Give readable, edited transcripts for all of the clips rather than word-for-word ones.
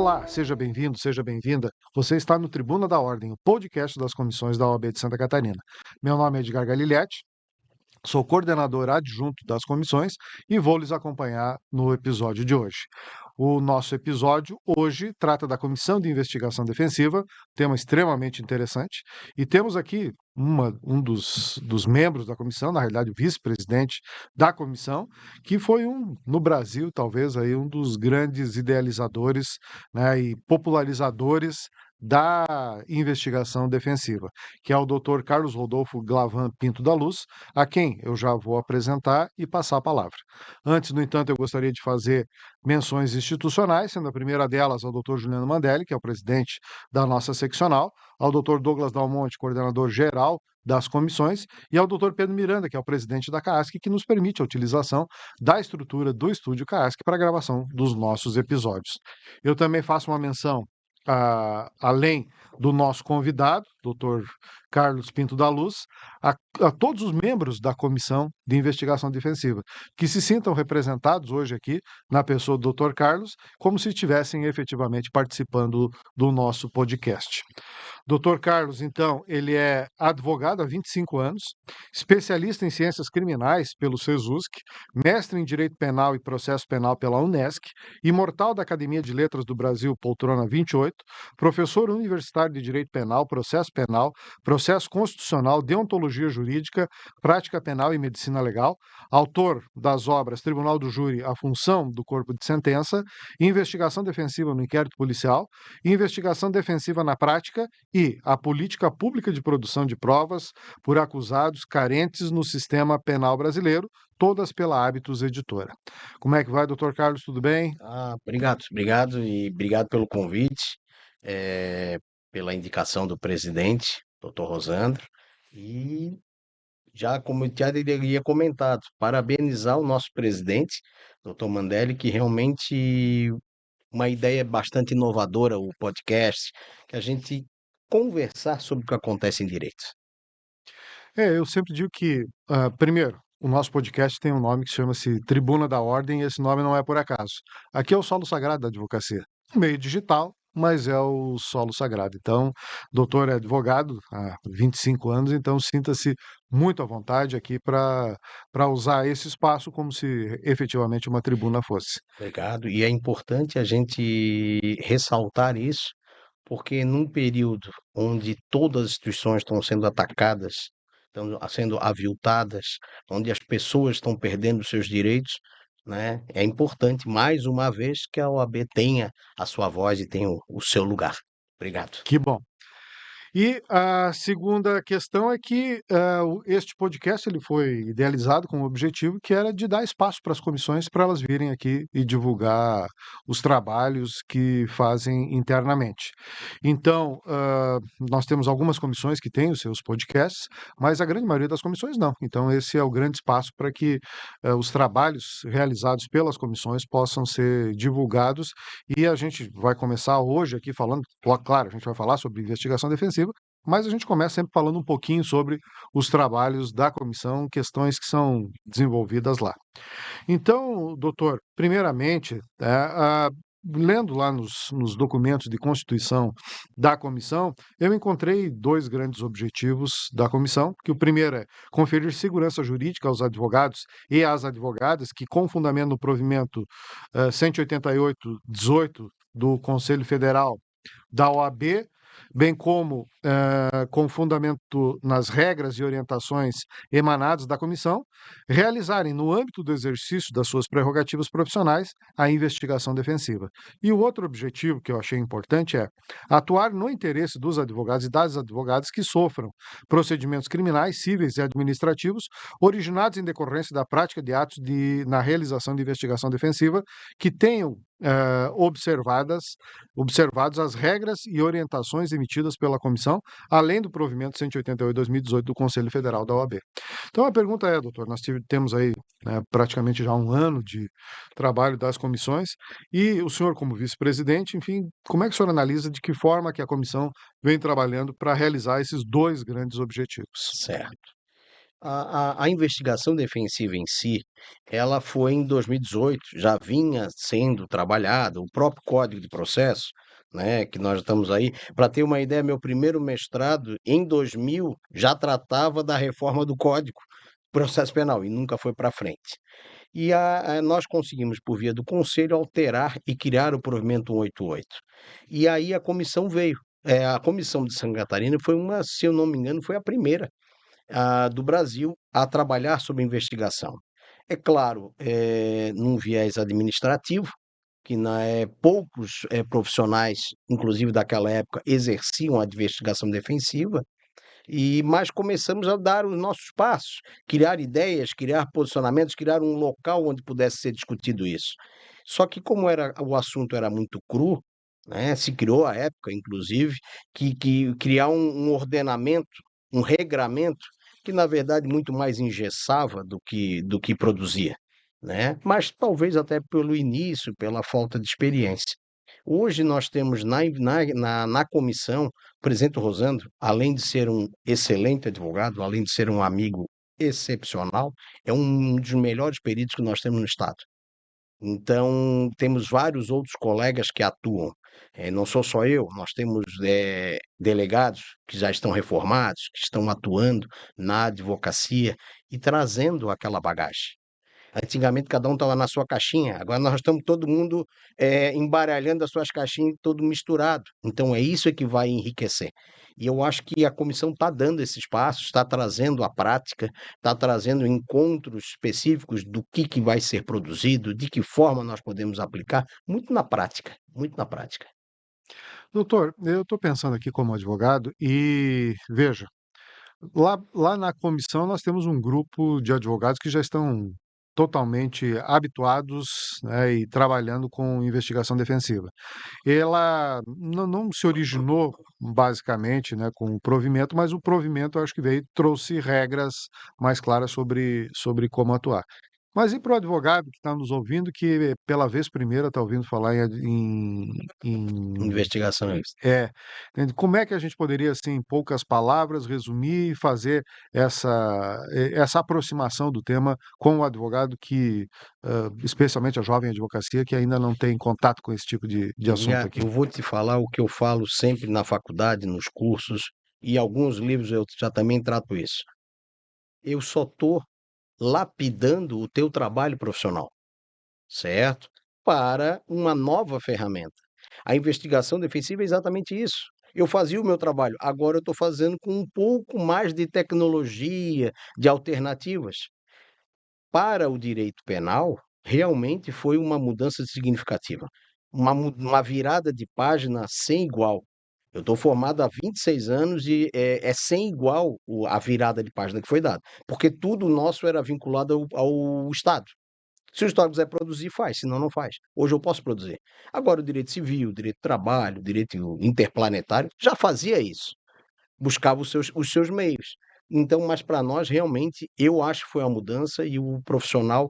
Olá, seja bem-vindo, seja bem-vinda. Você está no Tribuna da Ordem, o podcast das comissões da OAB de Santa Catarina. Meu nome é Edgar Galiletti, sou coordenador adjunto das comissões e vou lhes acompanhar no episódio de hoje. O nosso episódio hoje trata da Comissão de Investigação Defensiva, tema extremamente interessante, e temos aqui um dos membros da comissão, na realidade o vice-presidente da comissão, que foi no Brasil, talvez aí um dos grandes idealizadores, né, e popularizadores da investigação defensiva, que é o Dr. Carlos Rodolfo Glavan Pinto da Luz, a quem eu já vou apresentar e passar a palavra. Antes, no entanto, eu gostaria de fazer menções institucionais, sendo a primeira delas ao Dr. Juliano Mandelli, que é o presidente da nossa seccional, ao Dr. Douglas Dalmonte, coordenador geral das comissões, e ao Dr. Pedro Miranda, que é o presidente da CAASC, que nos permite a utilização da estrutura do estúdio CAASC para a gravação dos nossos episódios. Eu também faço uma menção além do nosso convidado, Dr. Carlos Pinto da Luz, a todos os membros da Comissão de Investigação Defensiva, que se sintam representados hoje aqui na pessoa do Dr. Carlos, como se estivessem efetivamente participando do nosso podcast. Dr. Carlos, então, ele é advogado há 25 anos, especialista em ciências criminais pelo CESUSC, mestre em Direito Penal e Processo Penal pela Unesc, imortal da Academia de Letras do Brasil, poltrona 28, professor universitário de Direito Penal, Processo Constitucional, Deontologia Jurídica, Prática Penal e Medicina Legal, autor das obras Tribunal do Júri, A Função do Corpo de Sentença, Investigação Defensiva no Inquérito Policial, Investigação Defensiva na Prática e a política pública de produção de provas por acusados carentes no sistema penal brasileiro, todas pela Hábitos Editora. Como é que vai, doutor Carlos? Tudo bem? Obrigado e obrigado pelo convite, pela indicação do presidente, doutor Rosandro, e já como eu já teria comentado, parabenizar o nosso presidente, doutor Mandelli, que realmente uma ideia bastante inovadora, o podcast, que a gente conversar sobre o que acontece em direito. Eu sempre digo que, primeiro, o nosso podcast tem um nome que chama-se Tribuna da Ordem, e esse nome não é por acaso. Aqui é o solo sagrado da advocacia. Um meio digital, mas é o solo sagrado. Então, doutor é advogado há 25 anos, então sinta-se muito à vontade aqui para usar esse espaço como se efetivamente uma tribuna fosse. Obrigado. E é importante a gente ressaltar isso, porque num período onde todas as instituições estão sendo atacadas, estão sendo aviltadas, onde as pessoas estão perdendo os seus direitos, né? É importante, mais uma vez, que a OAB tenha a sua voz e tenha o seu lugar. Obrigado. Que bom. E a segunda questão é que este podcast ele foi idealizado com o objetivo que era de dar espaço para as comissões para elas virem aqui e divulgar os trabalhos que fazem internamente. Então, nós temos algumas comissões que têm os seus podcasts, mas a grande maioria das comissões não. Então, esse é o grande espaço para que os trabalhos realizados pelas comissões possam ser divulgados. E a gente vai começar hoje aqui falando, claro, a gente vai falar sobre investigação defensiva, mas a gente começa sempre falando um pouquinho sobre os trabalhos da comissão, questões que são desenvolvidas lá. Então, doutor, primeiramente, lendo lá nos documentos de constituição da comissão, eu encontrei dois grandes objetivos da comissão, que o primeiro é conferir segurança jurídica aos advogados e às advogadas que, com fundamento no provimento 188/18 do Conselho Federal da OAB, bem como com fundamento nas regras e orientações emanadas da comissão, realizarem, no âmbito do exercício das suas prerrogativas profissionais, a investigação defensiva. E o outro objetivo que eu achei importante é atuar no interesse dos advogados e das advogadas que sofram procedimentos criminais, cíveis e administrativos originados em decorrência da prática de atos na realização de investigação defensiva que tenham observadas as regras e orientações emitidas pela comissão, além do provimento 188/2018 do Conselho Federal da OAB. Então a pergunta é, doutor, nós temos aí praticamente já um ano de trabalho das comissões e o senhor como vice-presidente, enfim, como é que o senhor analisa de que forma que a comissão vem trabalhando para realizar esses dois grandes objetivos? Certo. A investigação defensiva em si, ela foi em 2018, já vinha sendo trabalhada, o próprio Código de Processo, né, que nós estamos aí. Para ter uma ideia, meu primeiro mestrado, em 2000, já tratava da reforma do Código de Processo Penal e nunca foi para frente. E nós conseguimos, por via do Conselho, alterar e criar o provimento 188. E aí a comissão veio. A comissão de Santa Catarina foi uma, se eu não me engano, foi a primeira do Brasil a trabalhar sobre investigação. É claro, num viés administrativo, que poucos profissionais, inclusive daquela época, exerciam a investigação defensiva, mas começamos a dar os nossos passos, criar ideias, criar posicionamentos, criar um local onde pudesse ser discutido isso. Só que como o assunto era muito cru, né, se criou à época, inclusive, que criar um ordenamento, um regramento, que na verdade muito mais engessava do que produzia, né? Mas talvez até pelo início, pela falta de experiência. Hoje nós temos na comissão, o presidente Rosandro, além de ser um excelente advogado, além de ser um amigo excepcional, é um dos melhores peritos que nós temos no Estado. Então, temos vários outros colegas que atuam. Não sou só eu, nós temos delegados que já estão reformados, que estão atuando na advocacia e trazendo aquela bagagem. Antigamente cada um estava na sua caixinha, agora nós estamos todo mundo embaralhando as suas caixinhas, todo misturado. Então é isso que vai enriquecer. E eu acho que a comissão está dando esses passos, está trazendo a prática, está trazendo encontros específicos do que vai ser produzido, de que forma nós podemos aplicar, muito na prática, muito na prática. Doutor, eu estou pensando aqui como advogado e veja, lá na comissão nós temos um grupo de advogados que já estão totalmente habituados, né, e trabalhando com investigação defensiva. Ela não se originou basicamente, né, com o provimento, mas o provimento eu acho que veio trouxe regras mais claras sobre como atuar. Mas e para o advogado que está nos ouvindo, que pela vez primeira está ouvindo falar em Investigação é isso. é, entende, como é que a gente poderia, assim, em poucas palavras, resumir e fazer essa aproximação do tema com o advogado que, especialmente a jovem advocacia, que ainda não tem contato com esse tipo de assunto aqui? Eu vou te falar o que eu falo sempre na faculdade, nos cursos, e alguns livros eu já também trato isso. Eu só estou lapidando o teu trabalho profissional, certo? Para uma nova ferramenta. A investigação defensiva é exatamente isso. Eu fazia o meu trabalho, agora eu estou fazendo com um pouco mais de tecnologia, de alternativas. Para o direito penal, realmente foi uma mudança significativa, uma virada de página sem igual. Eu estou formado há 26 anos e é sem igual a virada de página que foi dada, porque tudo nosso era vinculado ao Estado. Se o Estado quiser produzir, faz, senão não faz. Hoje eu posso produzir. Agora, o direito civil, o direito do trabalho, o direito interplanetário já fazia isso, buscava os seus meios. Então, mas para nós, realmente, eu acho que foi a mudança e o profissional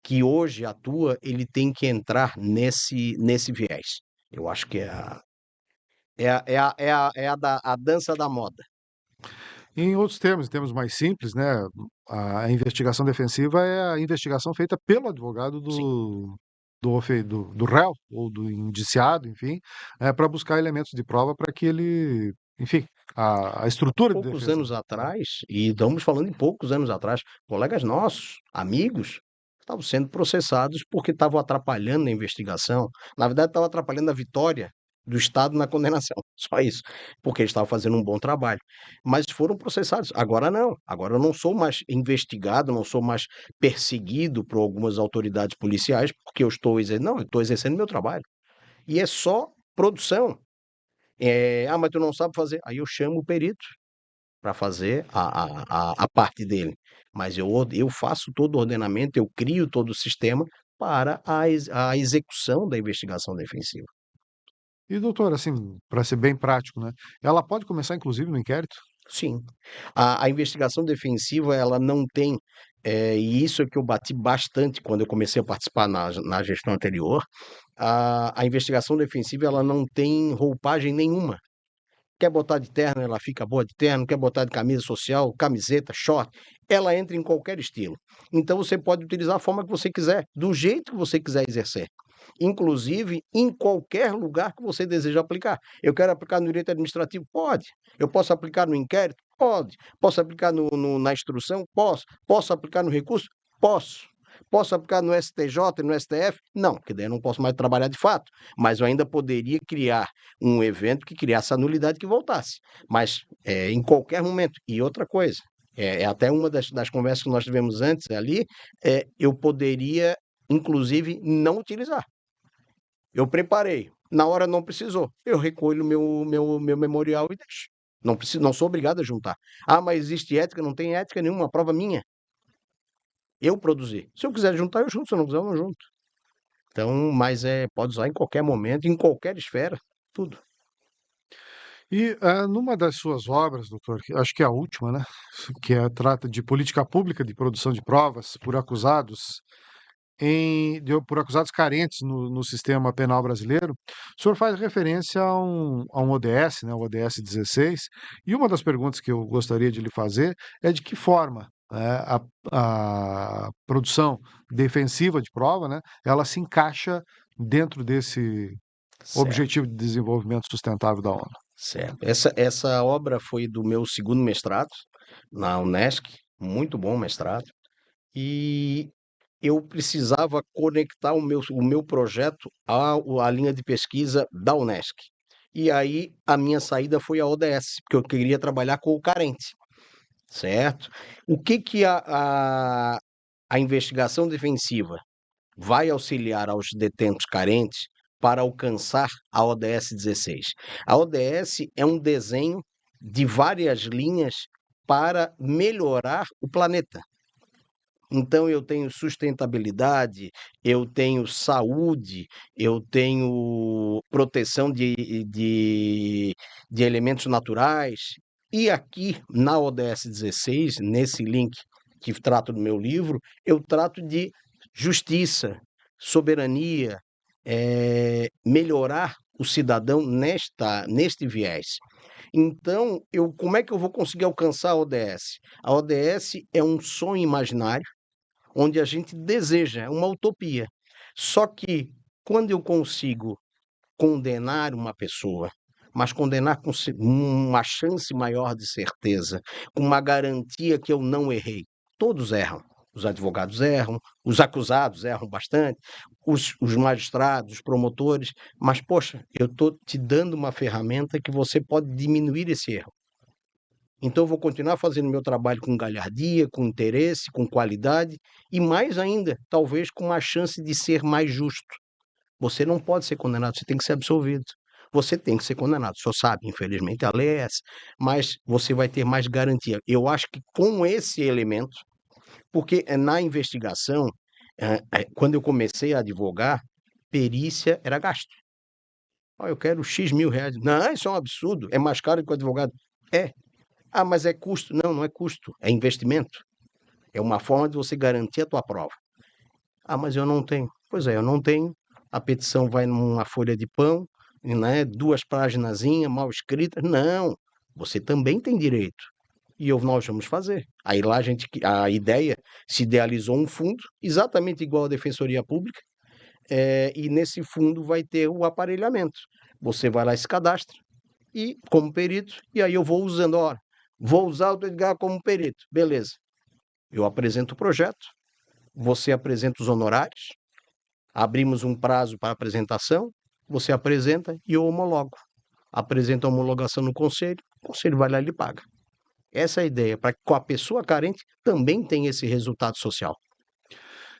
que hoje atua, ele tem que entrar nesse viés. Eu acho que a dança da moda. Em outros termos, em termos mais simples, né, a investigação defensiva é a investigação feita pelo advogado Sim. do réu ou do indiciado, enfim, para buscar elementos de prova para que ele, enfim, a estrutura de Poucos defesa. anos atrás, e estamos falando em poucos anos atrás, colegas nossos, amigos, estavam sendo processados porque estavam atrapalhando a investigação. Na verdade, estavam atrapalhando a vitória do Estado na condenação. Só isso. Porque eles estavam fazendo um bom trabalho. Mas foram processados. Agora não. Agora eu não sou mais investigado, não sou mais perseguido por algumas autoridades policiais porque eu estou exercendo. Não, eu estou exercendo meu trabalho. E é só produção. Mas tu não sabe fazer. Aí eu chamo o perito para fazer a parte dele. Mas eu faço todo o ordenamento, eu crio todo o sistema para a execução da investigação defensiva. E doutor, assim, para ser bem prático, né, ela pode começar inclusive no inquérito? Sim. A investigação defensiva, ela não tem, e isso é que eu bati bastante quando eu comecei a participar na gestão anterior, a investigação defensiva, ela não tem roupagem nenhuma. Quer botar de terno, ela fica boa de terno, quer botar de camisa social, camiseta, short, ela entra em qualquer estilo. Então você pode utilizar a forma que você quiser, do jeito que você quiser exercer. Inclusive em qualquer lugar que você deseja aplicar. Eu quero aplicar no direito administrativo? Pode. Eu posso aplicar no inquérito? Pode. Posso aplicar na instrução? Posso. Posso aplicar no recurso? Posso. Posso aplicar no STJ, no STF? Não, porque daí eu não posso mais trabalhar de fato. Mas eu ainda poderia criar um evento que criasse a nulidade que voltasse. Mas em qualquer momento. E outra coisa, é até uma das conversas que nós tivemos antes ali, eu poderia, inclusive, não utilizar. Eu preparei, na hora não precisou, eu recolho meu memorial e deixo. Não preciso, não sou obrigado a juntar. Ah, mas existe ética? Não tem ética nenhuma, prova minha. Eu produzi. Se eu quiser juntar, eu junto. Se eu não quiser, eu não junto. Então, mas pode usar em qualquer momento, em qualquer esfera, tudo. E numa das suas obras, doutor, que acho que é a última, né? Trata de política pública de produção de provas por acusados por acusados carentes no sistema penal brasileiro, o senhor faz referência a um ODS, né, o ODS 16, e uma das perguntas que eu gostaria de lhe fazer é de que forma, né, a produção defensiva de prova, né, ela se encaixa dentro desse Certo, Objetivo de Desenvolvimento Sustentável da ONU. certo. Essa obra foi do meu segundo mestrado na Unesc, muito bom mestrado, e eu precisava conectar o meu projeto à linha de pesquisa da Unesc. E aí a minha saída foi a ODS, porque eu queria trabalhar com o carente, certo? O que que a investigação defensiva vai auxiliar aos detentos carentes para alcançar a ODS 16? A ODS é um desenho de várias linhas para melhorar o planeta. Então eu tenho sustentabilidade, eu tenho saúde, eu tenho proteção de elementos naturais. E aqui na ODS 16, nesse link que trato do meu livro, eu trato de justiça, soberania, melhorar o cidadão neste viés. Então, como é que eu vou conseguir alcançar a ODS? A ODS é um sonho imaginário onde a gente deseja, é uma utopia. Só que quando eu consigo condenar uma pessoa, mas condenar com uma chance maior de certeza, com uma garantia que eu não errei, todos erram. Os advogados erram, os acusados erram bastante, os magistrados, os promotores, mas, poxa, eu estou te dando uma ferramenta que você pode diminuir esse erro. Então, eu vou continuar fazendo meu trabalho com galhardia, com interesse, com qualidade e, mais ainda, talvez com uma chance de ser mais justo. Você não pode ser condenado, você tem que ser absolvido. Você tem que ser condenado, o senhor sabe, infelizmente a lei é essa, mas você vai ter mais garantia. Eu acho que com esse elemento, porque na investigação, quando eu comecei a advogar, perícia era gasto. Eu quero X mil reais. Não, isso é um absurdo, é mais caro que o advogado. É. Ah, mas é custo. Não, não é custo, é investimento. É uma forma de você garantir a tua prova. Ah, mas eu não tenho. Pois é, eu não tenho. A petição vai numa folha de pão, né, 2 paginazinhas mal escritas. Não, você também tem direito. E nós vamos fazer. Aí lá a ideia se idealizou um fundo, exatamente igual à Defensoria Pública, e nesse fundo vai ter o aparelhamento. Você vai lá e se cadastra, e como perito, e aí eu vou usando, ó, vou usar o Edgar como perito. Beleza. Eu apresento o projeto, você apresenta os honorários, abrimos um prazo para apresentação, você apresenta e eu homologo. Apresenta a homologação no conselho, o conselho vai lá e lhe paga. Essa é a ideia, para que a pessoa carente também tenha esse resultado social.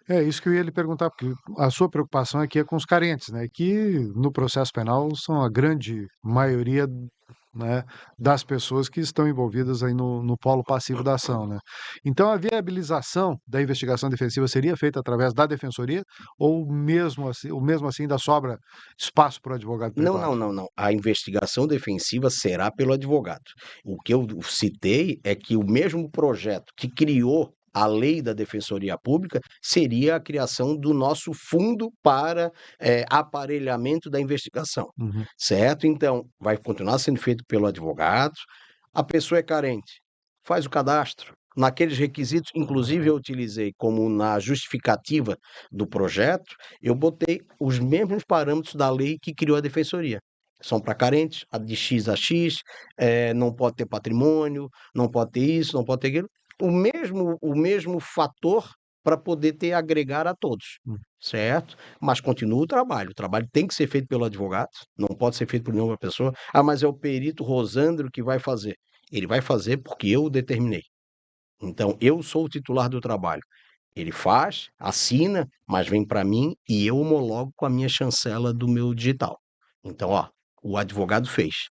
É isso que eu ia lhe perguntar, porque a sua preocupação aqui é com os carentes, né? Que no processo penal são a grande maioria, né, das pessoas que estão envolvidas aí no polo passivo da ação, né? Então a viabilização da investigação defensiva seria feita através da defensoria ou mesmo assim ainda sobra espaço para o advogado Não, privado? não, não, não. A investigação defensiva será pelo advogado. O que eu citei é que o mesmo projeto que criou a lei da Defensoria Pública seria a criação do nosso fundo para aparelhamento da investigação, Uhum. certo? Então, vai continuar sendo feito pelo advogado. A pessoa é carente, faz o cadastro. naqueles requisitos, inclusive eu utilizei como na justificativa do projeto, eu botei os mesmos parâmetros da lei que criou a defensoria. São para carentes, a de X a X, não pode ter patrimônio, não pode ter isso, não pode ter aquilo. O mesmo fator para poder ter agregar a todos, Hum. certo? Mas continua o trabalho tem que ser feito pelo advogado, não pode ser feito por nenhuma pessoa. Ah, mas é o perito Rosandro que vai fazer. Ele vai fazer porque eu o determinei. Então, eu sou o titular do trabalho. Ele faz, assina, mas vem para mim e eu homologo com a minha chancela do meu digital. Então, ó, o advogado fez,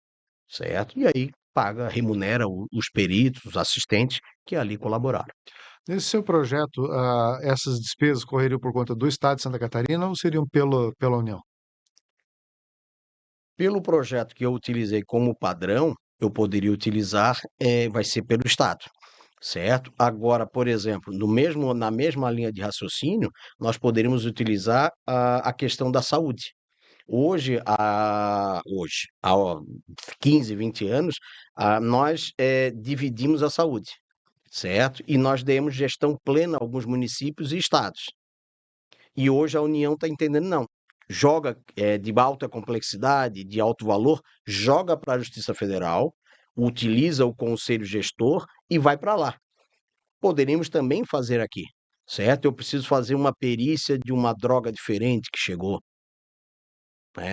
certo? E aí paga, remunera os peritos, os assistentes que ali colaboraram. Nesse seu projeto, essas despesas correriam por conta do Estado de Santa Catarina ou seriam pela União? Pelo projeto que eu utilizei como padrão, eu poderia utilizar, vai ser pelo Estado, certo? Agora, por exemplo, na mesma linha de raciocínio, nós poderíamos utilizar a questão da saúde. Há 15, 20 anos, nós dividimos a saúde, certo? E nós demos gestão plena a alguns municípios e estados. E hoje a União está entendendo, não. Joga de alta complexidade, de alto valor, joga para a Justiça Federal, utiliza o conselho gestor e vai para lá. Poderíamos também fazer aqui, certo? Eu preciso fazer uma perícia de uma droga diferente que chegou.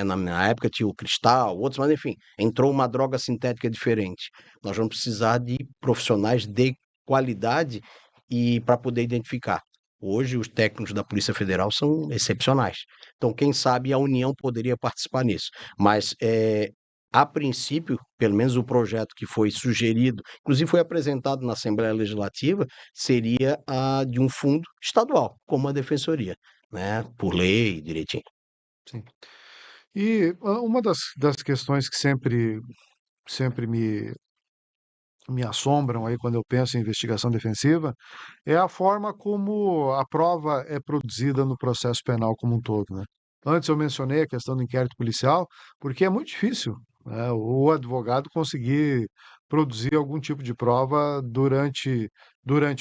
Na minha época tinha o cristal, outros, mas enfim, entrou uma droga sintética diferente. Nós vamos precisar de profissionais de qualidade e para poder identificar. Hoje, os técnicos da Polícia Federal são excepcionais. Então, quem sabe a União poderia participar nisso. Mas, a princípio, pelo menos o projeto que foi sugerido, inclusive foi apresentado na Assembleia Legislativa, seria a de um fundo estadual, como a Defensoria, né? Por lei, direitinho. Sim. E uma das questões que sempre me assombram aí quando eu penso em investigação defensiva é a forma como a prova é produzida no processo penal como um todo, né? Antes eu mencionei a questão do inquérito policial, porque é muito difícil, né, o advogado conseguir produzir algum tipo de prova durante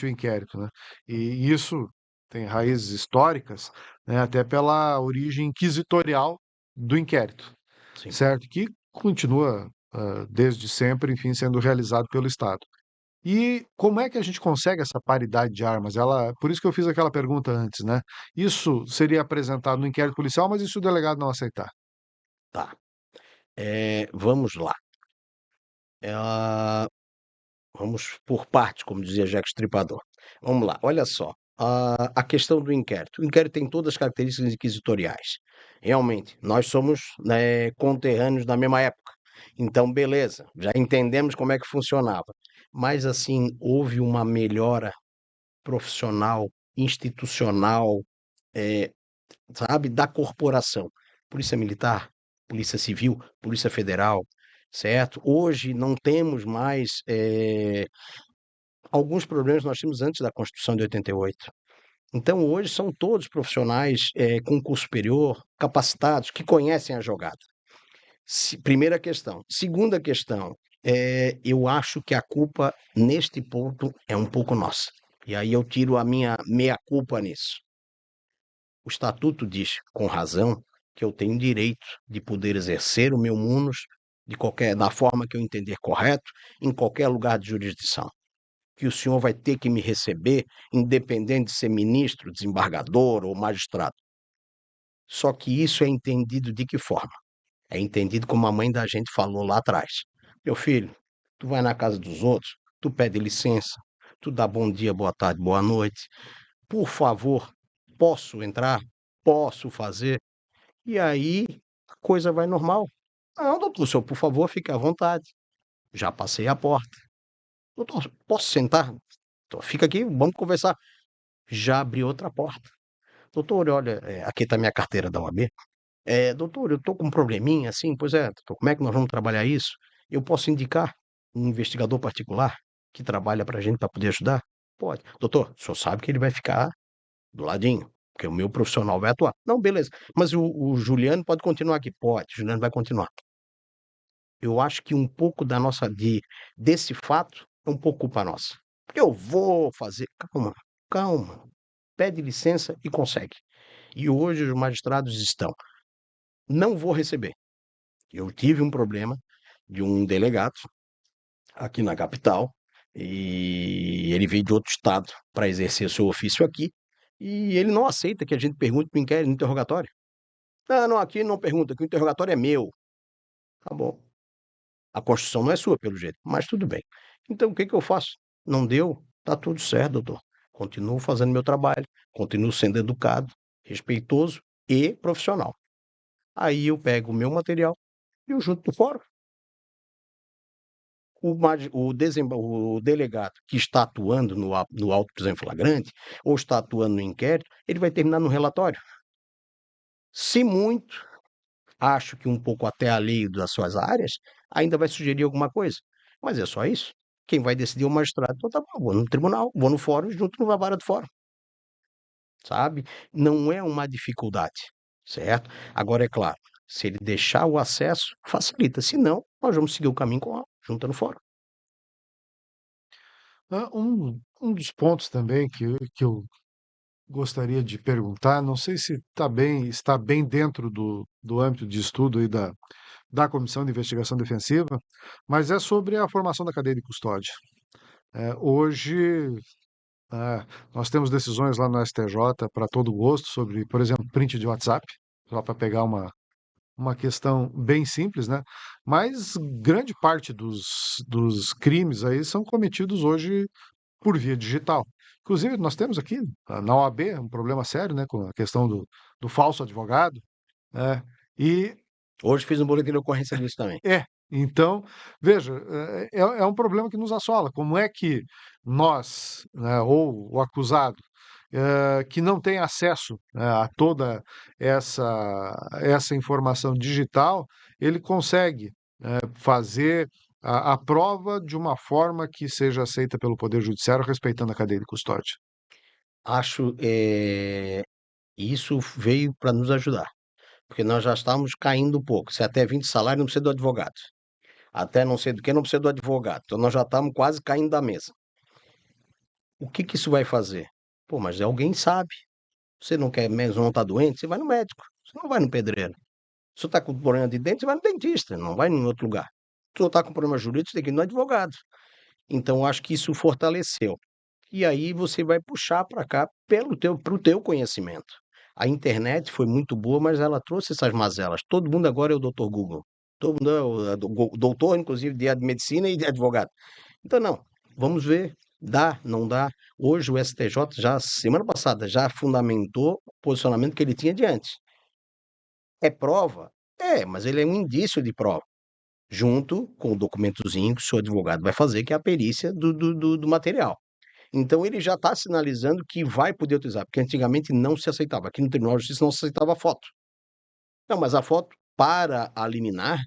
o inquérito, né? E isso tem raízes históricas, né, até pela origem inquisitorial do inquérito, Sim. certo? Que continua, desde sempre, enfim, sendo realizado pelo Estado. E como é que a gente consegue essa paridade de armas? Por isso que eu fiz aquela pergunta antes, né? Isso seria apresentado no inquérito policial, mas e se o delegado não aceitar? Tá. Vamos lá. Ah, vamos por parte, como dizia Jack Stripador. Vamos lá, olha só. A questão do inquérito. O inquérito tem todas as características inquisitoriais. Realmente, nós somos, né, conterrâneos da mesma época. Então, beleza, já entendemos como é que funcionava. Mas, assim, houve uma melhora profissional, institucional, eh, sabe, da corporação. Polícia Militar, Polícia Civil, Polícia Federal, certo? Hoje não temos mais alguns problemas que nós tínhamos antes da Constituição de 88. Então, hoje são todos profissionais com curso superior, capacitados, que conhecem a jogada. Primeira questão. Segunda questão, eu acho que a culpa, neste ponto, é um pouco nossa. E aí eu tiro a minha meia-culpa nisso. O estatuto diz, com razão, que eu tenho direito de poder exercer o meu munus da forma que eu entender correto, em qualquer lugar de jurisdição. Que o senhor vai ter que me receber, independente de ser ministro, desembargador ou magistrado. Só que isso é entendido de que forma? É entendido como a mãe da gente falou lá atrás. Meu filho, tu vai na casa dos outros, tu pede licença, tu dá bom dia, boa tarde, boa noite. Por favor, posso entrar? Posso fazer? E aí a coisa vai normal. Não, doutor, o senhor, por favor, fique à vontade. Já passei a porta. Doutor, posso sentar? Doutor, fica aqui, vamos conversar. Já abri outra porta. Doutor, olha, aqui está minha carteira da OAB. Doutor, eu estou com um probleminha assim, pois é, doutor, como é que nós vamos trabalhar isso? Eu posso indicar um investigador particular que trabalha para a gente para poder ajudar? Pode. Doutor, o senhor sabe que ele vai ficar do ladinho, porque o meu profissional vai atuar. Não, beleza. Mas o Juliano pode continuar aqui? Pode, o Juliano vai continuar. Eu acho que um pouco desse fato é um pouco culpa nossa. Eu vou fazer. Calma, calma. Pede licença e consegue. E hoje os magistrados estão. Não vou receber. Eu tive um problema de um delegado aqui na capital e ele veio de outro estado para exercer o seu ofício aqui e ele não aceita que a gente pergunte no inquérito, no interrogatório. Não, não, aqui não pergunta, que o interrogatório é meu. Tá bom. A Constituição não é sua, pelo jeito, mas tudo bem. Então, o que que eu faço? Não deu? Tá tudo certo, doutor. Continuo fazendo meu trabalho, continuo sendo educado, respeitoso e profissional. Aí eu pego o meu material e eu junto no fórum. O delegado que está atuando no auto prisão em flagrante ou está atuando no inquérito, ele vai terminar no relatório. Se muito, acho que um pouco até alheio das suas áreas, ainda vai sugerir alguma coisa. Mas é só isso. Quem vai decidir é o magistrado. Então tá bom, vou no tribunal, vou no fórum, junto no vara do fórum, sabe? Não é uma dificuldade, certo? Agora, é claro, se ele deixar o acesso, facilita. Se não, nós vamos seguir o caminho com a junta no fórum. Um dos pontos também que eu gostaria de perguntar, não sei se está bem dentro do âmbito de estudo aí da Comissão de Investigação Defensiva, mas é sobre a formação da cadeia de custódia. Hoje, nós temos decisões lá no STJ para todo gosto sobre, por exemplo, print de WhatsApp, só para pegar uma questão bem simples, né? Mas grande parte dos crimes aí são cometidos hoje por via digital. Inclusive, nós temos aqui na OAB um problema sério, né, com a questão do falso advogado, né? E Hoje fiz um boletim de ocorrência disso também. é, então, veja, é um problema que nos assola. Como é que nós, né, ou o acusado, que não tem acesso, né, a toda essa informação digital, ele consegue, fazer a prova de uma forma que seja aceita pelo Poder Judiciário, respeitando a cadeia de custódia? Acho, isso veio para nos ajudar, porque nós já estamos caindo um pouco. Se até 20 salários não precisa do advogado. Até não sei do que não precisa do advogado. Então nós já estamos quase caindo da mesa. O que que isso vai fazer? Pô, mas alguém sabe. Você não quer mesmo, não está doente, você vai no médico. Você não vai no pedreiro. Se você está com problema de dente, você vai no dentista, não vai em outro lugar. Se você está com problema jurídico, você tem que ir no advogado. Então acho que isso fortaleceu. E aí você vai puxar para cá para o teu conhecimento. A internet foi muito boa, mas ela trouxe essas mazelas. Todo mundo agora é o doutor Google. Todo mundo é o doutor, inclusive, de medicina e de advogado. Então, não, vamos ver, dá, não dá. Hoje o STJ já, semana passada, já fundamentou o posicionamento que ele tinha de antes. É prova? É, mas ele é um indício de prova, junto com o documentozinho que o seu advogado vai fazer, que é a perícia do material. Então ele já está sinalizando que vai poder utilizar, porque antigamente não se aceitava. Aqui no Tribunal de Justiça não se aceitava foto. Não, mas a foto para a liminar,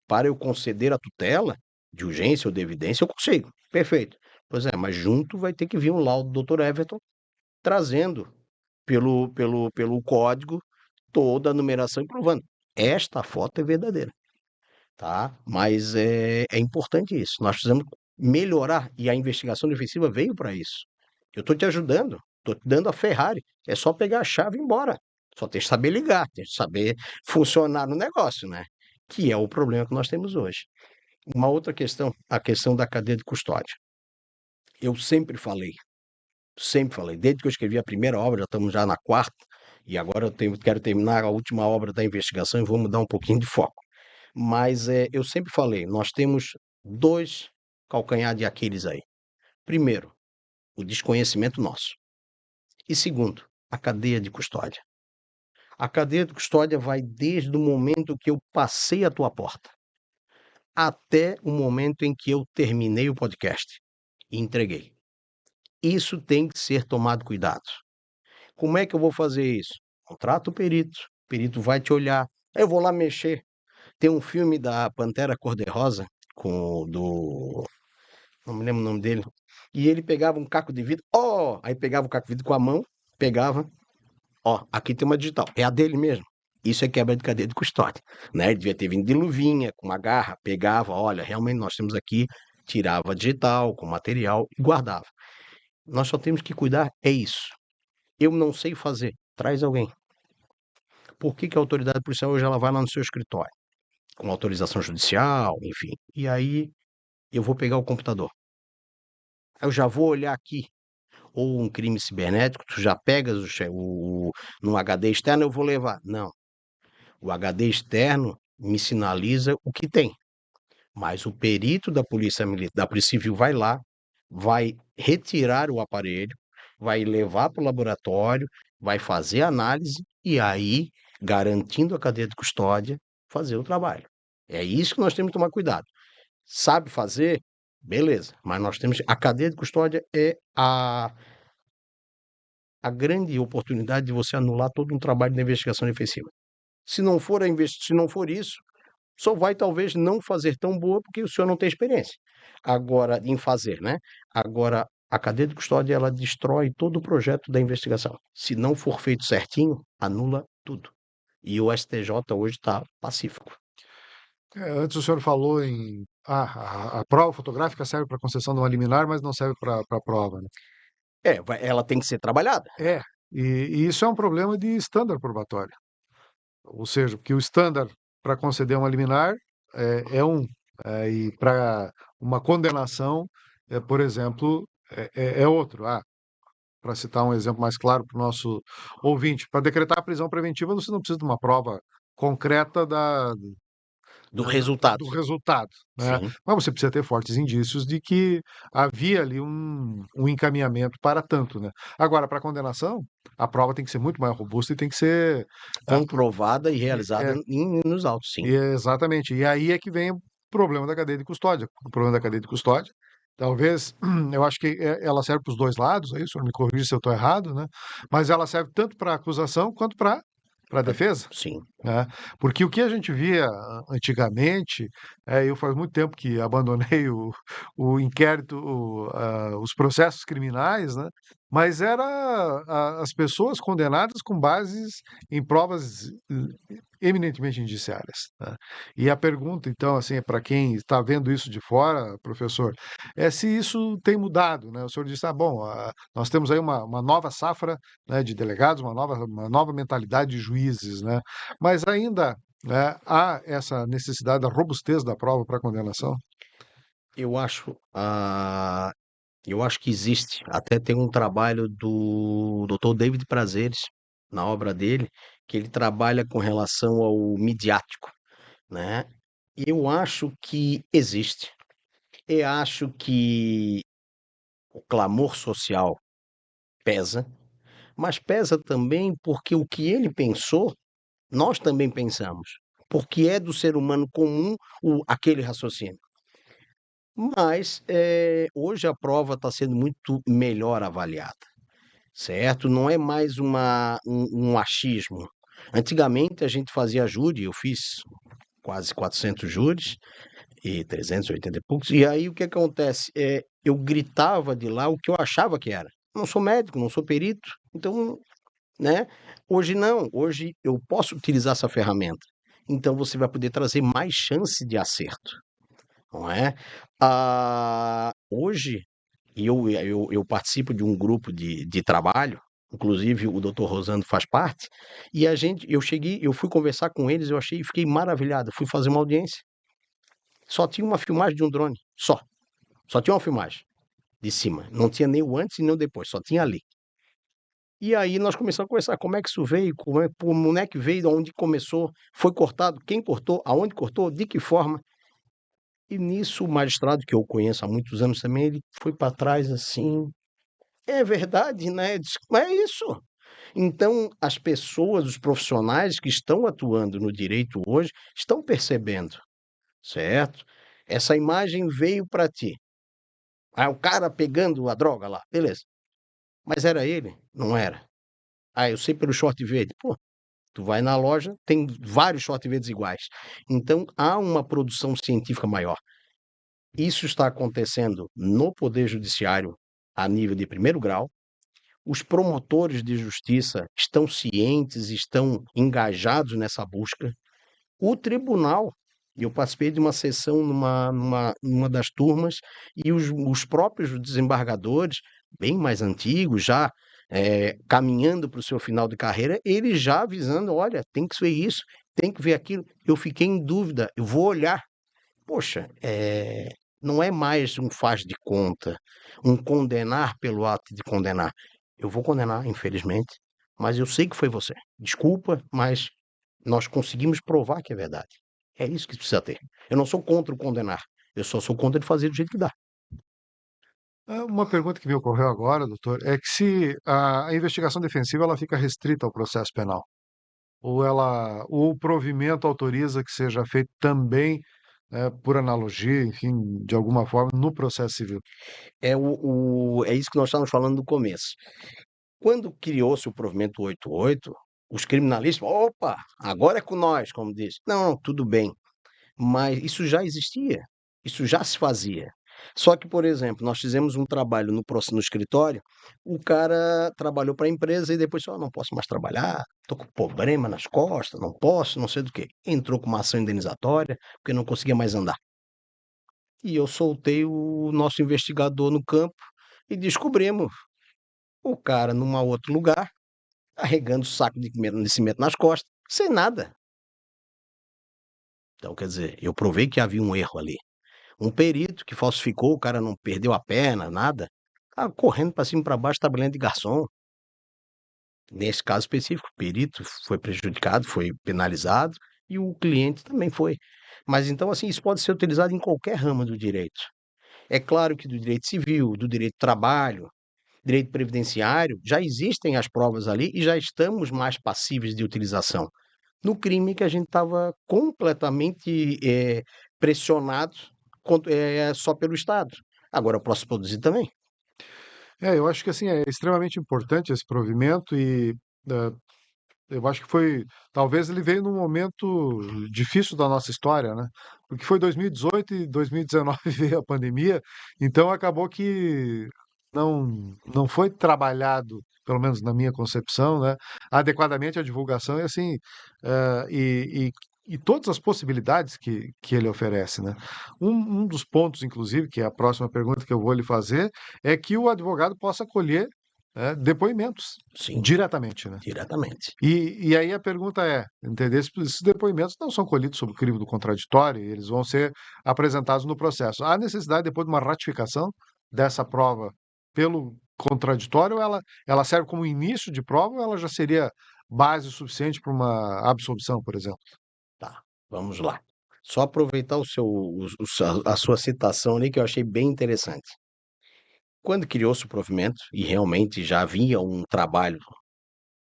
para eu conceder a tutela de urgência ou de evidência, eu consigo. Perfeito. Pois é, mas junto vai ter que vir um laudo do doutor Everton trazendo pelo código toda a numeração e provando. Esta foto é verdadeira, tá? Mas é importante isso. Nós precisamos melhorar e a investigação defensiva veio para isso. Eu estou te ajudando, estou te dando a Ferrari. É só pegar a chave e ir embora. Só tem que saber ligar, tem que saber funcionar no negócio, né? Que é o problema que nós temos hoje. Uma outra questão, a questão da cadeia de custódia. Eu sempre falei, desde que eu escrevi a primeira obra, já estamos já na quarta, e agora quero terminar a última obra da investigação e vou mudar um pouquinho de foco. Mas eu sempre falei, nós temos dois calcanhar de Aquiles aí. Primeiro, o desconhecimento nosso. E segundo, a cadeia de custódia. A cadeia de custódia vai desde o momento que eu passei a tua porta até o momento em que eu terminei o podcast e entreguei. Isso tem que ser tomado cuidado. Como é que eu vou fazer isso? Contrata o perito vai te olhar. Eu vou lá mexer. Tem um filme da Pantera Cor-de-Rosa com do não me lembro o nome dele. E ele pegava um caco de vidro, aí pegava o caco de vidro com a mão, pegava, aqui tem uma digital, é a dele mesmo. Isso é quebra de cadeia de custódia, né? Ele devia ter vindo de luvinha, com uma garra, pegava, olha, realmente nós temos aqui tirava digital, com material e guardava. Nós só temos que cuidar, é isso. Eu não sei fazer, traz alguém. Por que que a autoridade policial hoje ela vai lá no seu escritório? Com autorização judicial, enfim. E aí eu vou pegar o computador. Eu já vou olhar aqui, ou um crime cibernético, tu já pegas no HD externo, eu vou levar. Não. O HD externo me sinaliza o que tem. Mas o perito da Polícia Militar, da Polícia Civil vai lá, vai retirar o aparelho, vai levar para o laboratório, vai fazer análise e aí, garantindo a cadeia de custódia, fazer o trabalho. É isso que nós temos que tomar cuidado. Sabe fazer? Beleza, mas nós temos a cadeia de custódia é a grande oportunidade de você anular todo um trabalho de investigação efetiva. Se não for se não for isso, só vai talvez não fazer tão boa porque o senhor não tem experiência. Agora, em fazer, né? Agora, a cadeia de custódia, ela destrói todo o projeto da investigação. Se não for feito certinho, anula tudo. E o STJ hoje está pacífico. Antes o senhor falou em a prova fotográfica serve para concessão de uma liminar, mas não serve para a prova, né? Ela tem que ser trabalhada. É, e isso é um problema de estándar probatório. Ou seja, porque o estándar para conceder uma liminar é um, e para uma condenação, por exemplo, é outro. Para citar um exemplo mais claro para o nosso ouvinte, para decretar a prisão preventiva, você não precisa de uma prova concreta Do resultado. do resultado, né? Sim, Mas você precisa ter fortes indícios de que havia ali um encaminhamento para tanto, né? Agora, para condenação, a prova tem que ser muito mais robusta e tem que ser ah, comprovada e realizada é, nos autos, sim. exatamente. E aí é que vem o problema da cadeia de custódia. O problema da cadeia de custódia, talvez, eu acho que ela serve para os dois lados, aí o senhor me corrige se eu estou errado, né? Mas ela serve tanto para a acusação quanto para a defesa. Sim. Né? Porque o que a gente via antigamente, eu faz muito tempo que abandonei o inquérito, os processos criminais, né? Mas era as pessoas condenadas com bases em provas eminentemente indiciárias. Né? E a pergunta, então, assim, para quem está vendo isso de fora, professor, é se isso tem mudado, né? O senhor disse, bom, nós temos aí uma nova safra, né, de delegados, uma nova mentalidade de juízes, né? Mas ainda, né, há essa necessidade da robustez da prova para condenação? Eu acho, eu acho que existe. Até tem um trabalho do Dr. David Prazeres, na obra dele, que ele trabalha com relação ao midiático, né? Eu acho que existe. Eu acho que o clamor social pesa, mas pesa também porque o que ele pensou, nós também pensamos. Porque é do ser humano comum aquele raciocínio. Mas hoje a prova está sendo muito melhor avaliada, certo? Não é mais um achismo. Antigamente a gente fazia júri, eu fiz quase 400 júris e 380 e poucos, e aí o que acontece? Eu gritava de lá o que eu achava que era. Não sou médico, não sou perito, então, né? Hoje não, hoje eu posso utilizar essa ferramenta. Então você vai poder trazer mais chance de acerto, não é? Hoje, eu participo de um grupo de trabalho, inclusive o doutor Rosando faz parte, e eu fui conversar com eles, fiquei maravilhado, fui fazer uma audiência, só tinha uma filmagem de um drone, só tinha uma filmagem de cima, não tinha nem o antes e nem o depois, só tinha ali. E aí nós começamos a conversar, como é que isso veio, como é que veio, de onde começou, foi cortado, quem cortou, aonde cortou, de que forma. E nisso o magistrado, que eu conheço há muitos anos também, ele foi para trás assim: "É verdade, né?" Disse: "É isso". Então as pessoas, os profissionais que estão atuando no direito hoje, estão percebendo, certo? Essa imagem veio para ti. O cara pegando a droga lá, beleza. Mas era ele? Não era. Eu sei pelo short verde. Pô, tu vai na loja, tem vários short verdes iguais. Então há uma produção científica maior. Isso está acontecendo no Poder Judiciário a nível de primeiro grau. Os promotores de justiça estão cientes, estão engajados nessa busca. O tribunal E eu participei de uma sessão numa das turmas e os próprios desembargadores, bem mais antigos, já caminhando para o seu final de carreira, eles já avisando: olha, tem que ver isso, tem que ver aquilo. Eu fiquei em dúvida, eu vou olhar. Poxa, não é mais um faz de conta, um condenar pelo ato de condenar. Eu vou condenar, infelizmente, mas eu sei que foi você. Desculpa, mas nós conseguimos provar que é verdade. É isso que precisa ter. Eu não sou contra o condenar, eu só sou contra de fazer do jeito que dá. Uma pergunta que me ocorreu agora, doutor, é que se a investigação defensiva ela fica restrita ao processo penal, ou o provimento autoriza que seja feito também, por analogia, enfim, de alguma forma, no processo civil. É isso que nós estávamos falando no começo. Quando criou-se o provimento 88, os criminalistas, opa, agora é com nós, como diz. Não, tudo bem. Mas isso já existia, isso já se fazia. Só que, por exemplo, nós fizemos um trabalho no escritório, o cara trabalhou para a empresa e depois falou: não posso mais trabalhar, estou com problema nas costas, não posso, não sei do que. Entrou com uma ação indenizatória, porque não conseguia mais andar. E eu soltei o nosso investigador no campo e descobrimos o cara num outro lugar, carregando saco de cimento nas costas, sem nada. Então, quer dizer, eu provei que havia um erro ali. Um perito que falsificou, o cara não perdeu a perna, nada. Estava correndo para cima e para baixo, trabalhando de garçom. Nesse caso específico, o perito foi prejudicado, foi penalizado e o cliente também foi. Mas então, assim, isso pode ser utilizado em qualquer ramo do direito. É claro que do direito civil, do direito do trabalho, direito previdenciário, já existem as provas ali e já estamos mais passíveis de utilização. No crime que a gente estava completamente pressionado só pelo Estado. Agora eu posso produzir também. Eu acho que assim é extremamente importante esse provimento e eh, eu acho que foi, talvez ele veio num momento difícil da nossa história, né? Porque foi 2018 e 2019 veio a pandemia, então acabou que não foi trabalhado, pelo menos na minha concepção, né, adequadamente a divulgação e assim, eh, e, e todas as possibilidades que ele oferece, né? Um dos pontos, inclusive, que é a próxima pergunta que eu vou lhe fazer, é que o advogado possa colher depoimentos Sim, diretamente, né? diretamente. E aí a pergunta é, entender se esses depoimentos não são colhidos sob o crivo do contraditório, e eles vão ser apresentados no processo. Há necessidade depois de uma ratificação dessa prova pelo contraditório, ou ela serve como início de prova, ou ela já seria base suficiente para uma absolvição, por exemplo? Tá, vamos lá. Só aproveitar a sua citação ali que eu achei bem interessante. Quando criou-se o provimento, e realmente já havia um trabalho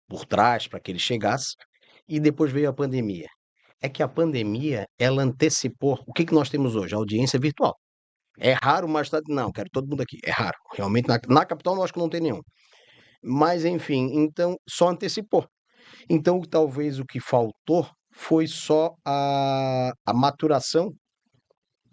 por trás para que ele chegasse, e depois veio a pandemia. É que a pandemia, ela antecipou. O que que nós temos hoje? A audiência virtual. É raro o magistrado, não, quero todo mundo aqui. É raro. Realmente, na capital, eu acho que não tem nenhum. Mas, enfim, então, só antecipou. Então, talvez o que faltou foi só a maturação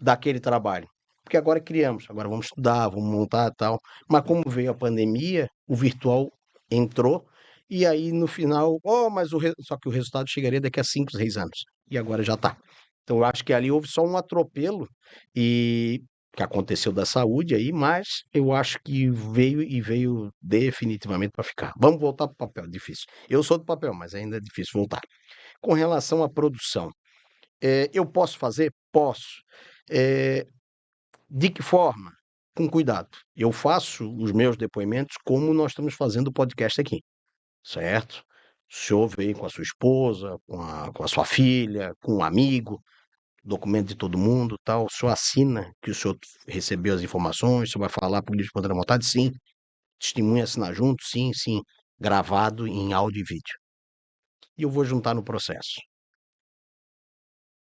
daquele trabalho. Porque agora criamos, agora vamos estudar, vamos montar tal. Mas como veio a pandemia, o virtual entrou, e aí no final, oh, mas só que o resultado chegaria daqui a 5, 6 anos. E agora já está. Então eu acho que ali houve só um atropelo e que aconteceu da saúde aí, mas eu acho que veio definitivamente para ficar. Vamos voltar para o papel, difícil. Eu sou do papel, mas ainda é difícil voltar. Com relação à produção, eu posso fazer? Posso. Eh, de que forma? Com cuidado. Eu faço os meus depoimentos como nós estamos fazendo o podcast aqui, certo? O senhor veio com a sua esposa, com a sua filha, com um amigo, documento de todo mundo, tal. O senhor assina que o senhor recebeu as informações, o senhor vai falar por livre e espontânea vontade? Sim. Testemunha assinar junto? Sim, sim. Gravado em áudio e vídeo. E eu vou juntar no processo.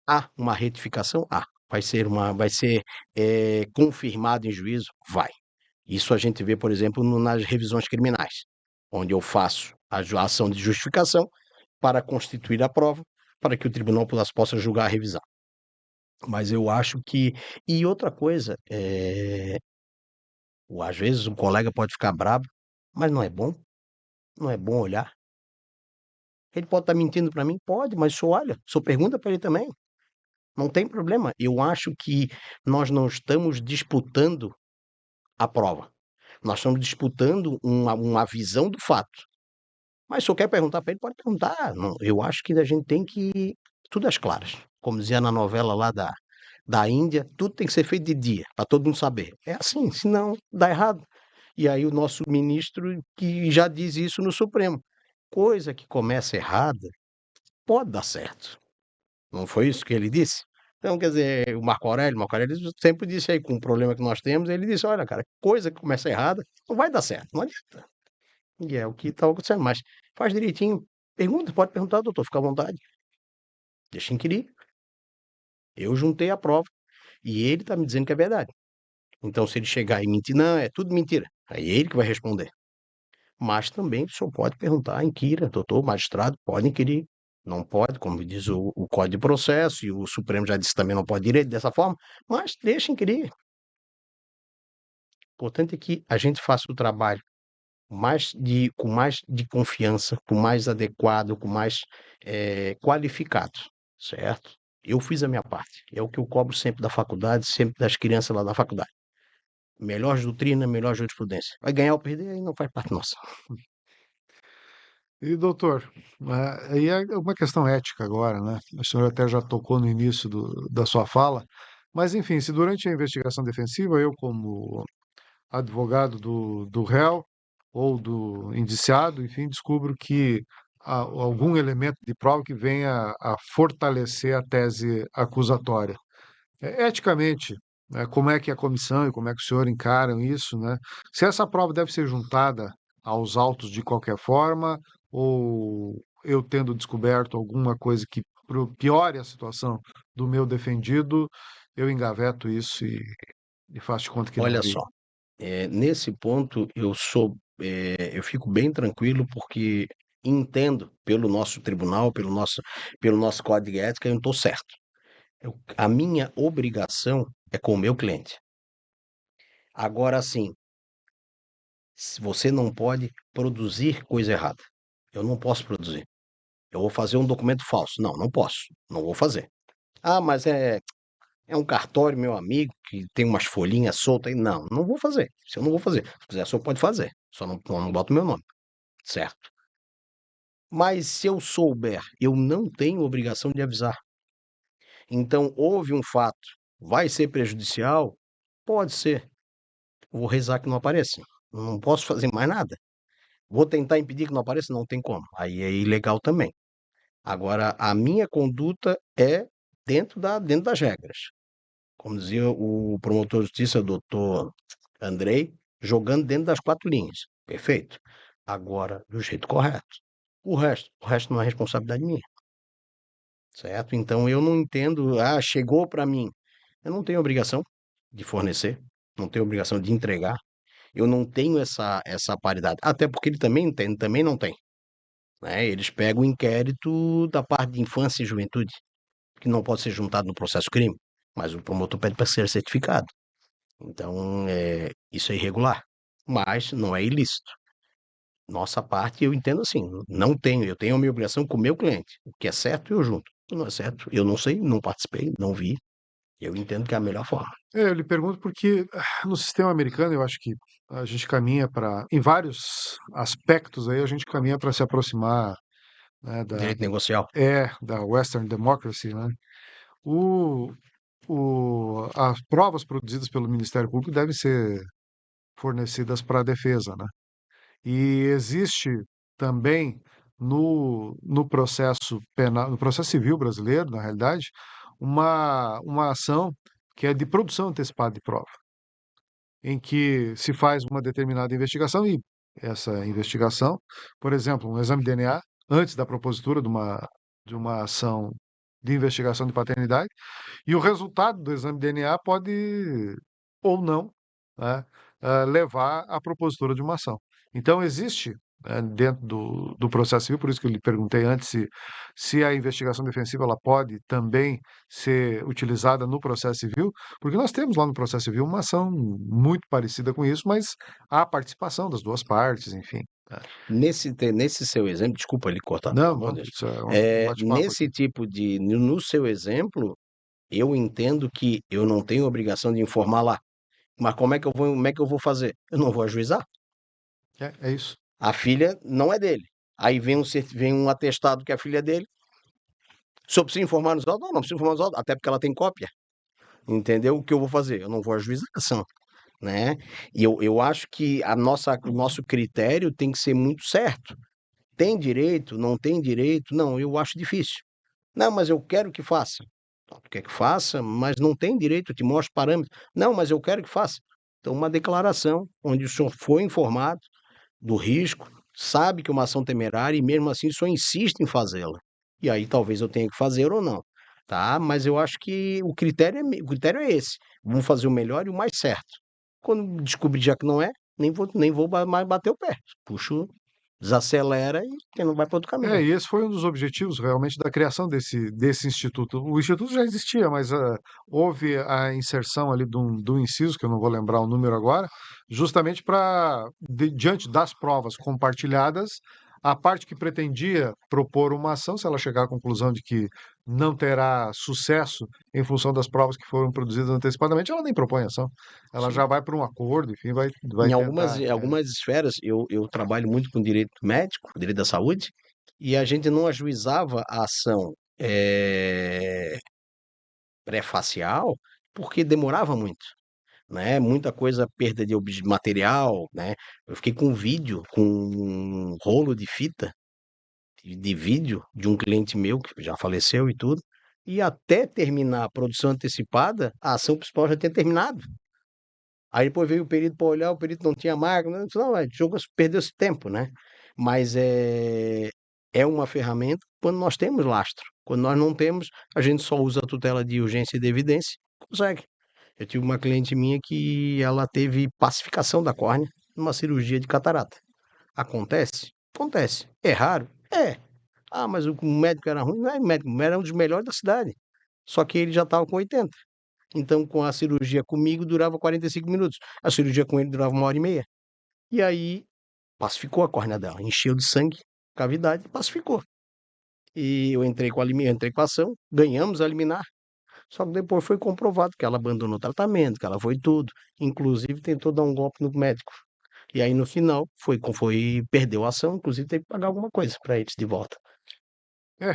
Há uma retificação? Há. Vai ser confirmado em juízo? Vai. Isso a gente vê, por exemplo, nas revisões criminais, onde eu faço a ação de justificação para constituir a prova, para que o tribunal possa julgar a revisão. Mas eu acho que. E outra coisa, às vezes um colega pode ficar bravo, mas não é bom olhar. Ele pode estar mentindo para mim? Pode, mas o senhor olha, o senhor pergunta para ele também. Não tem problema. Eu acho que nós não estamos disputando a prova. Nós estamos disputando uma visão do fato. Mas se eu quer perguntar para ele, pode perguntar. Não, eu acho que a gente tem que tudo às claras. Como dizia na novela lá da Índia, tudo tem que ser feito de dia, para todo mundo saber. É assim, senão dá errado. E aí o nosso ministro que já diz isso no Supremo. Coisa que começa errada, pode dar certo. Não foi isso que ele disse? Então, quer dizer, o Marco Aurélio sempre disse aí, com o problema que nós temos, ele disse, olha, cara, coisa que começa errada, não vai dar certo, não adianta. E é o que está acontecendo, mas faz direitinho. Pergunta, pode perguntar, doutor, fica à vontade. Deixa inquirir. Eu juntei a prova e ele está me dizendo que é verdade. Então, se ele chegar e mentir, não, é tudo mentira. Aí é ele que vai responder. Mas também o senhor pode perguntar, inquira, doutor, magistrado, pode inquirir. Não pode, como diz o Código de Processo, e o Supremo já disse também não pode direito dessa forma, mas deixa inquirir. O importante é que a gente faça o trabalho com mais de confiança, com mais adequado, com mais qualificado, certo? Eu fiz a minha parte. É o que eu cobro sempre da faculdade, sempre das crianças lá da faculdade. Melhor doutrina, melhor jurisprudência. Vai ganhar ou perder, aí não faz parte nossa. E, doutor, aí é uma questão ética agora, né? O senhor até já tocou no início da sua fala, mas, enfim, se durante a investigação defensiva, eu, como advogado do réu ou do indiciado, enfim, descubro que há algum elemento de prova que venha a fortalecer a tese acusatória. Eticamente, né, como é que a comissão e como é que o senhor encaram isso, né? Se essa prova deve ser juntada aos autos de qualquer forma, ou eu tendo descoberto alguma coisa que piore a situação do meu defendido, eu engaveto isso e faço de conta que não Olha vi. só, nesse ponto eu fico bem tranquilo porque entendo pelo nosso tribunal, pelo nosso código de ética, eu não estou certo. A minha obrigação é com o meu cliente. Agora sim, se você não pode produzir coisa errada. Eu não posso produzir. Eu vou fazer um documento falso. Não, não posso. Não vou fazer. Ah, mas é um cartório, meu amigo, que tem umas folhinhas soltas aí. Não, não vou fazer. Se eu não vou fazer. Se quiser, o senhor pode fazer. Só não bota o meu nome. Certo. Mas se eu souber, eu não tenho obrigação de avisar. Então, houve um fato. Vai ser prejudicial? Pode ser. Vou rezar que não apareça. Não posso fazer mais nada. Vou tentar impedir que não apareça? Não tem como. Aí é ilegal também. Agora, a minha conduta é dentro das regras. Como dizia o promotor de justiça, doutor Andrei, jogando dentro das quatro linhas. Perfeito. Agora, do jeito correto. O resto não é responsabilidade minha, certo? Então, eu não entendo, chegou para mim. Eu não tenho obrigação de fornecer, não tenho obrigação de entregar. Eu não tenho essa paridade. Até porque ele também tem, também não tem. Né? Eles pegam o inquérito da parte de infância e juventude, que não pode ser juntado no processo crime, mas o promotor pede para ser certificado. Então, isso é irregular, mas não é ilícito. Nossa parte, eu entendo assim, não tenho, eu tenho a minha obrigação com o meu cliente. O que é certo, eu junto. O que não é certo, eu não sei, não participei, não vi. Eu entendo que é a melhor forma. Eu lhe pergunto porque no sistema americano eu acho que a gente caminha para, em vários aspectos aí, a gente caminha para se aproximar, né, Direito negocial. da Western Democracy, né? O, as provas produzidas pelo Ministério Público devem ser fornecidas para a defesa, né? E existe também no processo penal, no processo civil brasileiro, na realidade, uma ação que é de produção antecipada de prova, em que se faz uma determinada investigação e essa investigação, por exemplo, um exame de DNA, antes da propositura de uma ação de investigação de paternidade, e o resultado do exame de DNA pode ou não, né, levar à propositura de uma ação. Então, existe, dentro do processo civil, por isso que eu lhe perguntei antes se a investigação defensiva ela pode também ser utilizada no processo civil, porque nós temos lá no processo civil uma ação muito parecida com isso, mas há participação das duas partes, enfim. Nesse seu exemplo, desculpa lhe cortar, pelo Não, amor não, de Deus. isso é um bate-papo aqui. Nesse tipo de, no seu exemplo, Eu entendo que eu não tenho obrigação de informar lá. Mas como é que eu vou fazer? Eu não vou ajuizar. É isso. A filha não é dele. Aí vem um atestado que a filha é dele. Só precisa informar nos autos? Não, não precisa informar nos autos, até porque ela tem cópia. Entendeu? O que eu vou fazer? Eu não vou ajuizar a ação, né? E eu acho que o nosso critério tem que ser muito certo. Tem direito? Não tem direito? Não, eu acho difícil. Não, mas eu quero que faça. Tá, tu quer que faça, mas não tem direito, eu te mostro parâmetros. Não, mas eu quero que faça. Então, uma declaração onde o senhor foi informado do risco, sabe que é uma ação temerária e mesmo assim só insiste em fazê-la. E aí talvez eu tenha que fazer ou não, tá? Mas eu acho que o critério é esse. Vamos fazer o melhor e o mais certo. Quando descobrir já que não é, nem vou mais bater o pé. Puxo, desacelera e quem não vai para outro caminho. E esse foi um dos objetivos realmente da criação desse instituto. O instituto já existia, mas houve a inserção ali de um inciso, que eu não vou lembrar o número agora, justamente para, diante das provas compartilhadas, a parte que pretendia propor uma ação, se ela chegar à conclusão de que não terá sucesso em função das provas que foram produzidas antecipadamente, ela nem propõe ação. Ela Sim. já vai para um acordo, enfim, vai Em algumas, tentar. em algumas esferas, eu trabalho muito com direito médico, direito da saúde, e a gente não ajuizava a ação pré-facial porque demorava muito, né? Muita coisa, perda de material, né? Eu fiquei com um vídeo, com um rolo de fita, de vídeo de um cliente meu que já faleceu e tudo, e até terminar a produção antecipada, a ação principal já tinha terminado. Aí depois veio o perito para olhar, o perito não tinha máquina, eu disse, não, perdeu-se tempo, né? Mas é uma ferramenta quando nós temos lastro. Quando nós não temos, a gente só usa a tutela de urgência e de evidência, consegue. Eu tive uma cliente minha que ela teve pacificação da córnea numa cirurgia de catarata. Acontece? Acontece. É raro? É. Ah, mas o médico era ruim? Não é médico, era um dos melhores da cidade. Só que ele já estava com 80. Então, com a cirurgia comigo, durava 45 minutos. A cirurgia com ele durava 1 hora e meia. E aí, pacificou a córnea dela. Encheu de sangue, cavidade, pacificou. E eu entrei com a ação, ganhamos a liminar. Só que depois foi comprovado que ela abandonou o tratamento, que ela foi tudo. Inclusive, tentou dar um golpe no médico. E aí, no final, perdeu a ação, inclusive teve que pagar alguma coisa para eles de volta.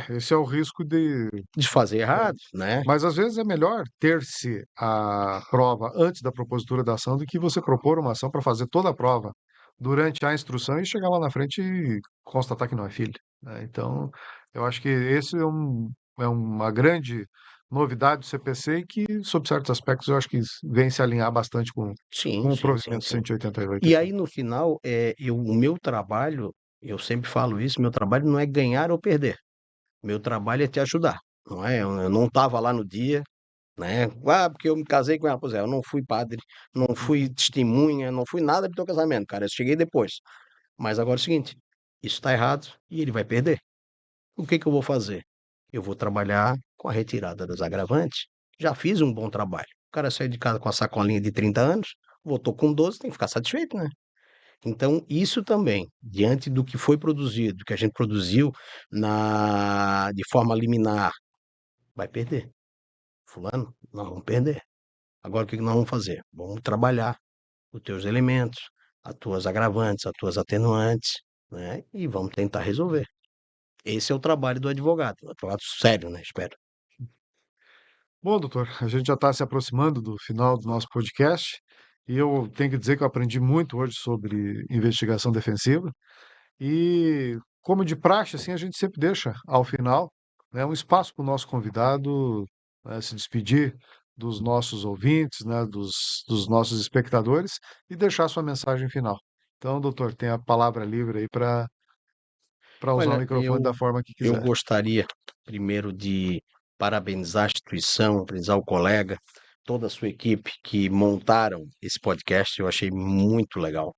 Esse é o risco de. De fazer É, errado, né? mas às vezes é melhor ter-se a prova antes da propositura da ação do que você propor uma ação para fazer toda a prova durante a instrução e chegar lá na frente e constatar que não é filho, né? Então, eu acho que esse é uma grande novidade do CPC e que, sob certos aspectos, eu acho que vem se alinhar bastante com Sim, o sim, sim, provimento sim. 188 E aqui. aí, no final, o meu trabalho, eu sempre falo isso, meu trabalho não é ganhar ou perder. Meu trabalho é te ajudar, não é? Eu não estava lá no dia, né? Ah, porque eu me casei com ela. Pois é, eu não fui padre, não fui Uhum. testemunha, não fui nada do teu casamento, cara. Eu cheguei depois. Mas agora é o seguinte, isso está errado e ele vai perder. O que que eu vou fazer? Eu vou trabalhar com a retirada dos agravantes. Já fiz um bom trabalho. O cara saiu de casa com a sacolinha de 30 anos, voltou com 12, tem que ficar satisfeito, né? Então, isso também, diante do que foi produzido, que a gente produziu de forma liminar, vai perder. Fulano, nós vamos perder. Agora, o que que nós vamos fazer? Vamos trabalhar os teus elementos, as tuas agravantes, as tuas atenuantes, né? E vamos tentar resolver. Esse é o trabalho do advogado. Um advogado sério, né? Espero. Bom, doutor, a gente já está se aproximando do final do nosso podcast e eu tenho que dizer que eu aprendi muito hoje sobre investigação defensiva e, como de praxe, assim, a gente sempre deixa ao final, né, um espaço para o nosso convidado, né, se despedir dos nossos ouvintes, né, dos nossos espectadores e deixar sua mensagem final. Então, doutor, tem a palavra livre aí para usar o Olha, microfone da eu, forma que eu quiser. gostaria, primeiro, de parabenizar a instituição, parabenizar o colega, toda a sua equipe que montaram esse podcast. Eu achei muito legal.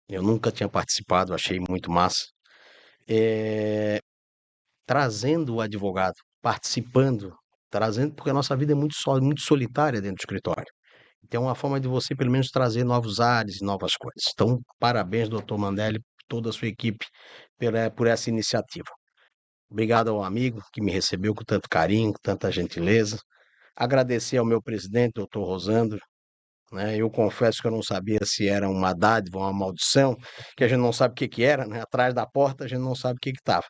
Eu nunca tinha participado, achei muito massa. Eh, Trazendo o advogado, participando, trazendo, porque a nossa vida é muito solitária dentro do escritório. Então, é uma forma de você, pelo menos, trazer novos ares e novas coisas. Então, parabéns, doutor Mandelli, toda a sua equipe, por essa iniciativa. Obrigado ao amigo que me recebeu com tanto carinho, com tanta gentileza. Agradecer ao meu presidente, doutor Rosandro, né? Eu confesso que eu não sabia se era uma dádiva ou uma maldição, que a gente não sabe o que que era, né? Atrás da porta a gente não sabe o que que estava.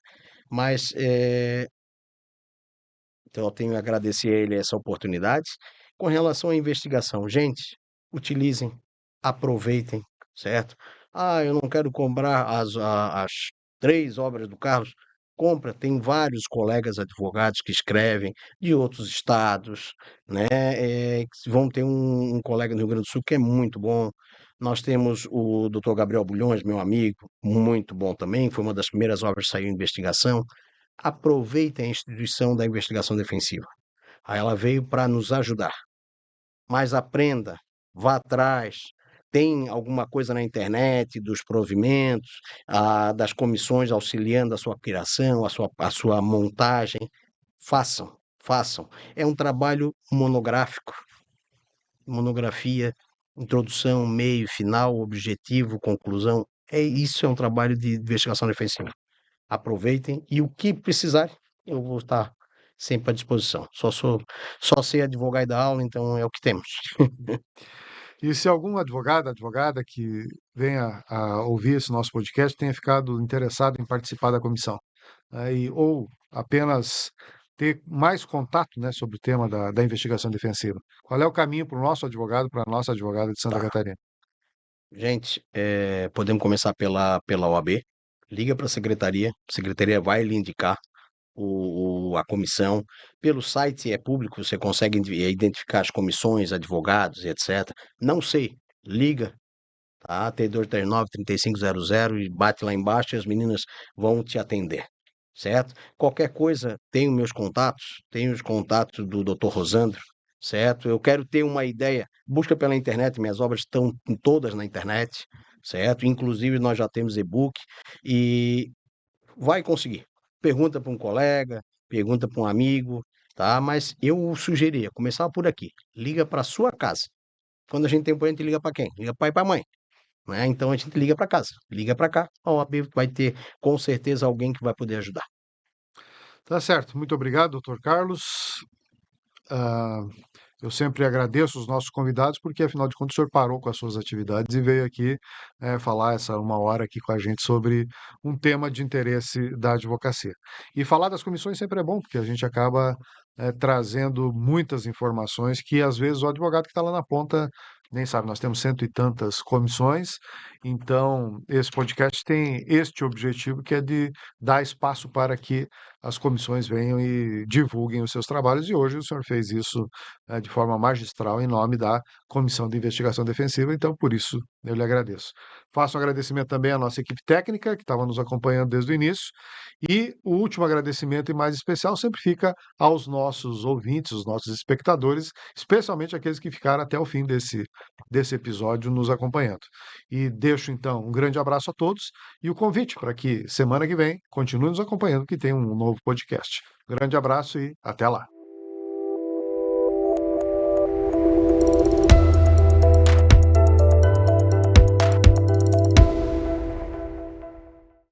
Mas então eu tenho a agradecer a ele essa oportunidade. Com relação à investigação, gente, utilizem, aproveitem, certo? Ah, eu não quero comprar as 3 obras do Carlos. Compra, tem vários colegas advogados que escrevem de outros estados, né? Vão ter um colega no Rio Grande do Sul que é muito bom. Nós temos o doutor Gabriel Bulhões, meu amigo, muito bom também. Foi uma das primeiras obras que saiu em investigação. Aproveitem a instituição da investigação defensiva. Aí ela veio para nos ajudar. Mas aprenda, vá atrás. Tem alguma coisa na internet dos provimentos, das comissões auxiliando a sua criação, a sua montagem. Façam, façam. É um trabalho monográfico, monografia, introdução, meio, final, objetivo, conclusão. Isso é um trabalho de investigação defensiva. Aproveitem e o que precisarem, eu vou estar sempre à disposição. Só sei advogar e dar aula, então é o que temos. E se algum advogado, advogada que venha a ouvir esse nosso podcast tenha ficado interessado em participar da comissão, ou apenas ter mais contato, né, sobre o tema da investigação defensiva, qual é o caminho para o nosso advogado, para a nossa advogada de Santa Tá. Catarina? Gente, podemos começar pela OAB. Liga para a secretaria vai lhe indicar a comissão. Pelo site é público, você consegue identificar as comissões, advogados, etc. Não sei, liga, tá? T239 3500 e bate lá embaixo e as meninas vão te atender, certo? Qualquer coisa, tenho os contatos do Dr. Rosandro, certo? Eu quero ter uma ideia, busca pela internet, minhas obras estão todas na internet, certo? Inclusive nós já temos e-book e vai conseguir. Pergunta para um colega, pergunta para um amigo, tá? Mas eu sugeria começar por aqui. Liga para sua casa. Quando a gente tem a gente liga para quem? Liga para pai e para mãe, né? Então a gente liga para casa, liga para cá, a OAB vai ter com certeza alguém que vai poder ajudar. Tá certo, muito obrigado, doutor Carlos. Ah, eu sempre agradeço os nossos convidados, porque afinal de contas o senhor parou com as suas atividades e veio aqui falar essa 1 hora aqui com a gente sobre um tema de interesse da advocacia. E falar das comissões sempre é bom, porque a gente acaba trazendo muitas informações que às vezes o advogado que está lá na ponta nem sabe. Nós temos cento e tantas comissões, então esse podcast tem este objetivo, que é de dar espaço para que as comissões venham e divulguem os seus trabalhos, e hoje o senhor fez isso de forma magistral em nome da Comissão de Investigação Defensiva, então por isso eu lhe agradeço. Faço um agradecimento também à nossa equipe técnica, que estava nos acompanhando desde o início, e o último agradecimento e mais especial sempre fica aos nossos ouvintes, os nossos espectadores, especialmente aqueles que ficaram até o fim desse episódio nos acompanhando. E deixo então um grande abraço a todos e o convite para que semana que vem continue nos acompanhando, que tem um novo podcast. Grande abraço e até lá.